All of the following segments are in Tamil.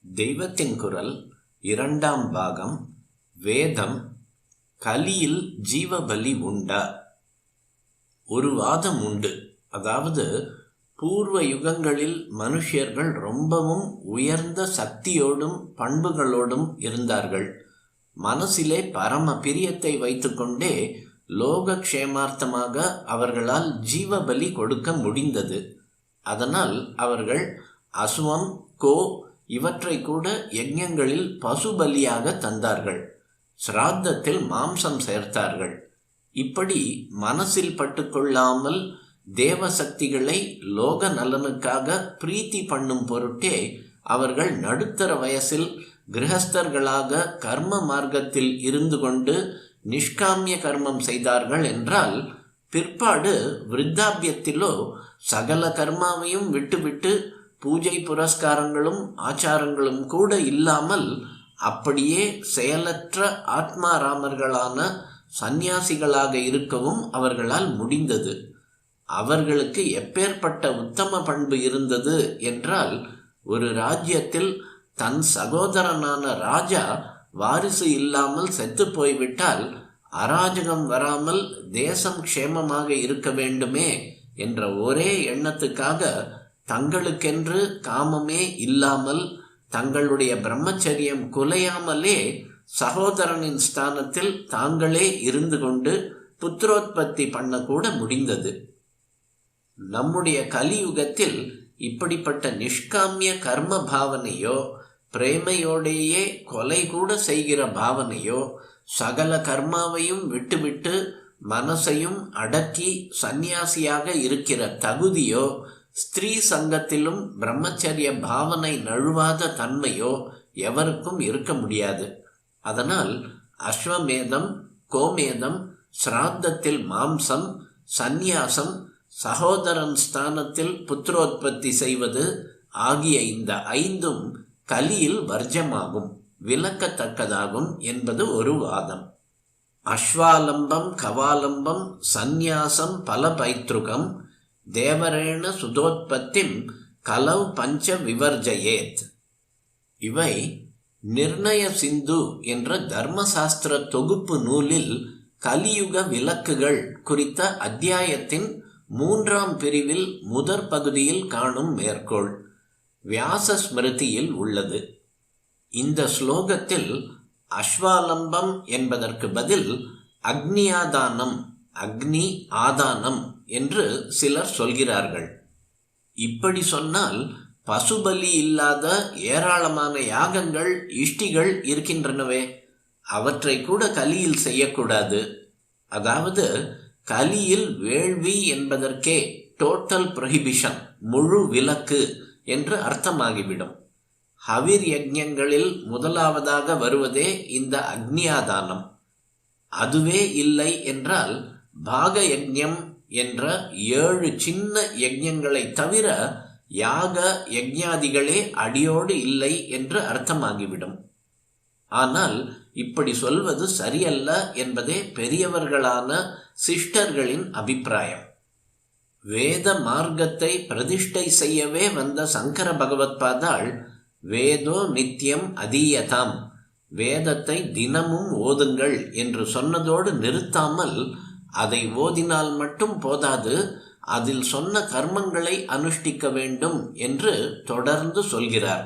தெய்வத்தின் குரல் இரண்டாம் பாகம். வேதம். கலியில் ஜீவபலி உண்டா? ஒரு வாதம் உண்டு. அதாவது, பூர்வ யுகங்களில் மனுஷர்கள் ரொம்பவும் உயர்ந்த சக்தியோடும் பண்புகளோடும் இருந்தார்கள். மனசிலே பரம பிரியத்தை வைத்துக்கொண்டே லோகக்ஷேமார்த்தமாக அவர்களால் ஜீவபலி கொடுக்க முடிந்தது. அதனால் அவர்கள் அசுவம், கோ இவற்றை கூட யஜ்ஞங்களில் பசுபலியாக தந்தார்கள். சிராத்தத்தில் மாம்சம் சேர்த்தார்கள். இப்படி மனசில் பட்டுக்கொள்ளாமல் தேவசக்திகளை லோக நலனுக்காக பிரீத்தி பண்ணும் பொருட்டே அவர்கள் நடுத்தர வயசில் கிரகஸ்தர்களாக கர்ம மார்க்கத்தில் இருந்து கொண்டு நிஷ்காமிய கர்மம் செய்தார்கள் என்றால், பிற்பாடு விருத்தாபியத்திலோ சகல கர்மாவையும் விட்டுவிட்டு பூஜை புரஸ்காரங்களும் ஆச்சாரங்களும் கூட இல்லாமல் அப்படியே செயலற்ற ஆத்மாராமர்களான சந்நியாசிகளாக இருக்கவும் அவர்களால் முடிந்தது. அவர்களுக்கு எப்பேற்பட்ட உத்தம பண்பு இருந்தது என்றால், ஒரு ராஜ்யத்தில் தன் சகோதரனான ராஜா வாரிசு இல்லாமல் செத்து போய்விட்டால் அராஜகம் வராமல் தேசம் க்ஷேமமாக இருக்க வேண்டுமே என்ற ஒரே எண்ணத்துக்காக தங்களுக்கென்று காமமே இல்லாமல் தங்களுடைய பிரம்மச்சரியம் குலையாமலே சகோதரனின் ஸ்தானத்தில் தாங்களே இருந்து கொண்டு புத்திரோத்பத்தி பண்ணக்கூட முடிந்தது. நம்முடைய கலியுகத்தில் இப்படிப்பட்ட நிஷ்காமிய கர்ம பாவனையோ, பிரேமையோடையே கொலை கூட செய்கிற பாவனையோ, சகல கர்மாவையும் விட்டுவிட்டு மனசையும் அடக்கி சந்நியாசியாக இருக்கிற தகுதியோ, ஸ்திரீ சங்கத்திலும் பிரம்மச்சரிய பாவனை நழுவாத தன்மையோ எவருக்கும் இருக்க முடியாது. அதனால் அஸ்வமேதம், கோமேதம், சிராத்தத்தில் மாம்சம், சந்நியாசம், சகோதரன் ஸ்தானத்தில் புத்திரோத்பத்தி செய்வது ஆகிய இந்த ஐந்தும் கலியில் வர்ஜமாகும், விலக்கத்தக்கதாகும் என்பது ஒரு வாதம். அஸ்வாலம்பம், கவாலம்பம், சந்நியாசம், பலபைத்ருகம், தேவரேண சுதோத்பத்திம் கலவ் பஞ்ச விவர்ஜயேத். இவை நிர்ணய சிந்து என்ற தர்மசாஸ்திர தொகுப்பு நூலில் கலியுக விலக்குகள் குறித்த அத்தியாயத்தின் 3ஆம் பிரிவில் முதற் பகுதியில் காணும் மேற்கோள் வியாச ஸ்மிருதியில் உள்ளது. இந்த ஸ்லோகத்தில் அஸ்வாலம்பம் என்பதற்கு பதில் அக்னியாதானம், அக்னி ஆதானம் என்று சிலர் சொல்கிறார்கள். இப்படி சொன்னால் பசுபலி இல்லாத ஏராளமான யாகங்கள், இஷ்டிகள் இருக்கின்றனவே, அவற்றை கூட கலியில் செய்யக்கூடாது. அதாவது கலியில் வேள்வி என்பதற்கே டோட்டல் ப்ரொஹிபிஷன், முழு விலக்கு என்று அர்த்தமாகிவிடும். ஹவிர் யஜ்ஞங்களில் முதலாவதாக வருவதே இந்த அக்னியாதானம். அதுவே இல்லை என்றால் பாக யஜ்ஞம் என்ற 7 சின்ன யஜ்ஞங்களை தவிர யாக யஜ்ஞாதிகளே அடியோடு இல்லை என்று அர்த்தமாகிவிடும். ஆனால் இப்படி சொல்வது சரியல்ல என்பதே பெரியவர்களான சிஷ்டர்களின் அபிப்பிராயம். வேத மார்க்கத்தை பிரதிஷ்டை செய்யவே வந்த சங்கர பகவத்பாதாள் வேதோ நித்தியம் அதீயதாம், வேதத்தை தினமும் ஓதுங்கள் என்று சொன்னதோடு நிறுத்தாமல், அதை ஓதினால் மட்டும் போதாது, அதில் சொன்ன கர்மங்களை அனுஷ்டிக்க வேண்டும் என்று தொடர்ந்து சொல்கிறார்.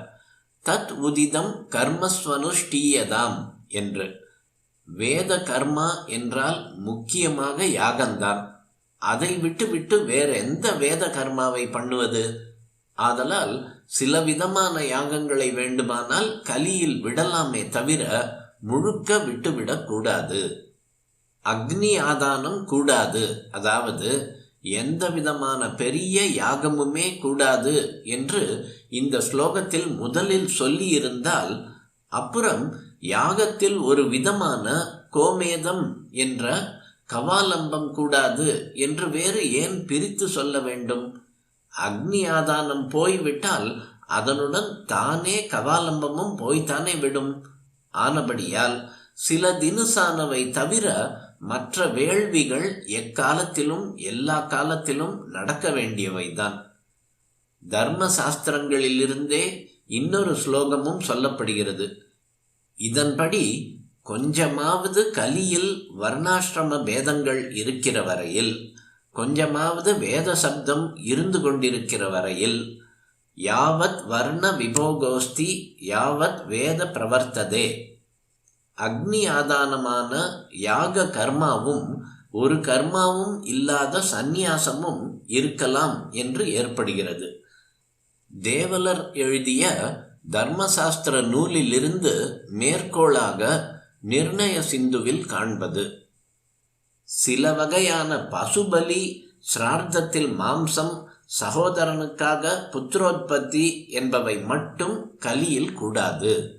தத் உதிதம் கர்மஸ்வனுஷ்டீயதாம் என்று. வேத கர்மா என்றால் முக்கியமாக யாகந்தான். அதை விட்டு வேற எந்த வேத கர்மாவை பண்ணுவது? ஆதலால் சில விதமான யாகங்களை வேண்டுமானால் கலியில் விடலாமே தவிர முழுக்க விட்டுவிடக்கூடாது. அக்னி ஆதானம் கூடாது, அதாவது எந்த விதமான பெரிய யாகமுமே கூடாது என்று இந்த ஸ்லோகத்தில் முதலில் சொல்லியிருந்தால், அப்புறம் யாகத்தில் ஒரு விதமான கோமேதம் என்ற கவாலம்பம் கூடாது என்று வேறு ஏன் பிரித்து சொல்ல வேண்டும்? அக்னி ஆதானம் போய்விட்டால் அதனுடன் தானே கவாலம்பமும் போய்த்தானே விடும். ஆனபடியால் சில தினுசானவை தவிர மற்ற வேள்விகள் எக்காலத்திலும் எல்லா காலத்திலும் நடக்க வேண்டியவைதான். தர்ம சாஸ்திரங்களிலிருந்தே இன்னொரு ஸ்லோகமும் சொல்லப்படுகிறது. இதன்படி கொஞ்சமாவது கலியில் வர்ணாசிரம பேதங்கள் இருக்கிற வரையில், கொஞ்சமாவது வேத சப்தம் இருந்து கொண்டிருக்கிற வரையில், யாவத் வர்ண விபோகோஸ்தி யாவத் வேத பிரவர்த்ததே, அக்னி ஆதானமான யாக கர்மாவும் ஒரு கர்மாவும் இல்லாத சந்நியாசமும் இருக்கலாம் என்று ஏற்படுகிறது. தேவலர் எழுதிய தர்மசாஸ்திர நூலிலிருந்து மேற்கோளாக நிர்ணய சிந்துவில் காண்பது. சில வகையான பசுபலி, சிரார்த்தத்தில் மாம்சம், சகோதரனுக்காக புத்திரோத்பத்தி என்பவை மட்டும் கலியில் கூடாது.